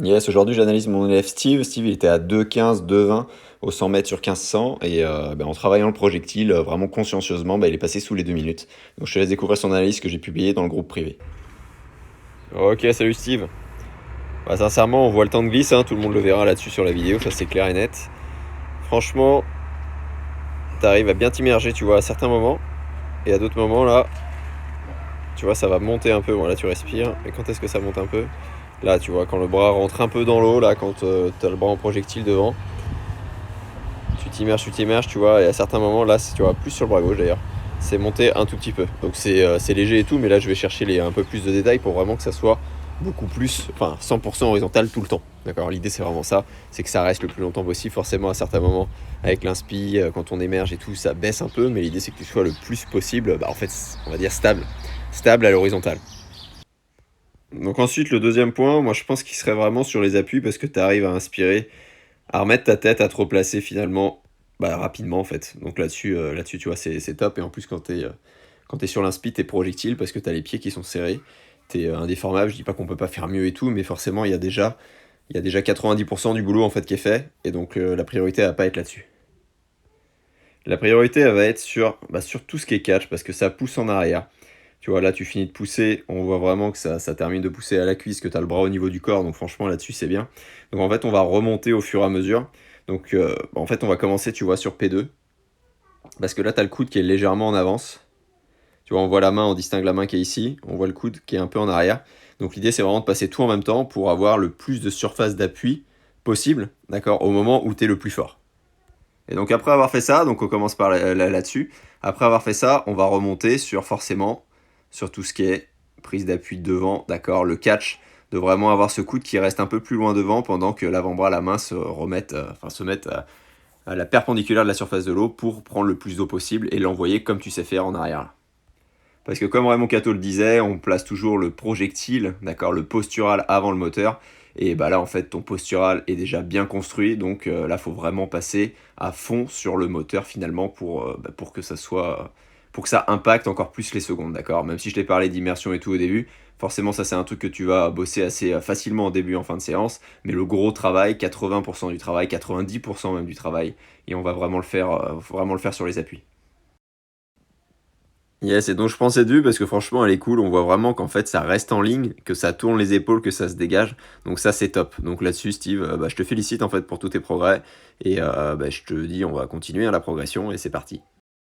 Yes, aujourd'hui j'analyse mon élève Steve. Steve il était à 2,15, 2,20 au 100 mètres sur 1500 et en travaillant le projectile vraiment consciencieusement, il est passé sous les 2 minutes. Donc je te laisse découvrir son analyse que j'ai publiée dans le groupe privé. Ok, salut Steve. Sincèrement, on voit le temps de glisse, hein, tout le monde le verra là-dessus sur la vidéo, ça c'est clair et net. Franchement, t'arrives à bien t'immerger, tu vois, à certains moments, et à d'autres moments là, tu vois, ça va monter un peu. Bon, là tu respires, et quand est-ce que ça monte un peu? Là, tu vois, quand le bras rentre un peu dans l'eau, là, quand t'as le bras en projectile devant. Tu t'immerges, tu vois, et à certains moments, là, tu vois, plus sur le bras gauche d'ailleurs, c'est monté un tout petit peu. Donc c'est léger et tout, mais là, je vais chercher un peu plus de détails pour vraiment que ça soit beaucoup plus, enfin 100% horizontal tout le temps. D'accord. L'idée, c'est vraiment ça, c'est que ça reste le plus longtemps possible. Forcément, à certains moments, avec l'inspi, quand on émerge et tout, ça baisse un peu, mais l'idée, c'est que tu sois le plus possible, en fait, on va dire stable à l'horizontale. Donc ensuite, le deuxième point, moi, je pense qu'il serait vraiment sur les appuis parce que tu arrives à inspirer, à remettre ta tête, à te replacer finalement rapidement en fait. Donc là-dessus tu vois, c'est top. Et en plus, quand t'es sur l'inspi, t'es projectile parce que t'as les pieds qui sont serrés. T'es indéformable. Je dis pas qu'on peut pas faire mieux et tout, mais forcément, il y a déjà 90% du boulot en fait qui est fait. Et donc la priorité, elle va pas être là-dessus. La priorité, elle va être sur tout ce qui est catch parce que ça pousse en arrière. Tu vois, là, tu finis de pousser, on voit vraiment que ça termine de pousser à la cuisse, que tu as le bras au niveau du corps, donc franchement, là-dessus, c'est bien. Donc en fait, on va remonter au fur et à mesure. Donc en fait, on va commencer, tu vois, sur P2, parce que là, tu as le coude qui est légèrement en avance. Tu vois, on voit la main, on distingue la main qui est ici, on voit le coude qui est un peu en arrière. Donc l'idée, c'est vraiment de passer tout en même temps pour avoir le plus de surface d'appui possible, d'accord, au moment où tu es le plus fort. Et donc après avoir fait ça, donc on commence par là-dessus. Après avoir fait ça, on va remonter sur tout ce qui est prise d'appui devant, d'accord, le catch, de vraiment avoir ce coude qui reste un peu plus loin devant pendant que l'avant-bras, la main se mettent à la perpendiculaire de la surface de l'eau pour prendre le plus d'eau possible et l'envoyer comme tu sais faire en arrière. Parce que comme Raymond Cato le disait, on place toujours le projectile, d'accord, le postural avant le moteur. Et là, en fait, ton postural est déjà bien construit. Donc là, il faut vraiment passer à fond sur le moteur finalement pour que pour que ça impacte encore plus les secondes, d'accord. Même si je t'ai parlé d'immersion et tout au début, forcément, ça c'est un truc que tu vas bosser assez facilement en début, en fin de séance. Mais le gros travail, 80% du travail, 90% même du travail, et on va vraiment le faire sur les appuis. Yes, et donc je prends cette vue parce que franchement elle est cool, on voit vraiment qu'en fait ça reste en ligne, que ça tourne les épaules, que ça se dégage, donc ça c'est top. Donc là-dessus Steve, je te félicite en fait pour tous tes progrès, et je te dis on va continuer la progression et c'est parti.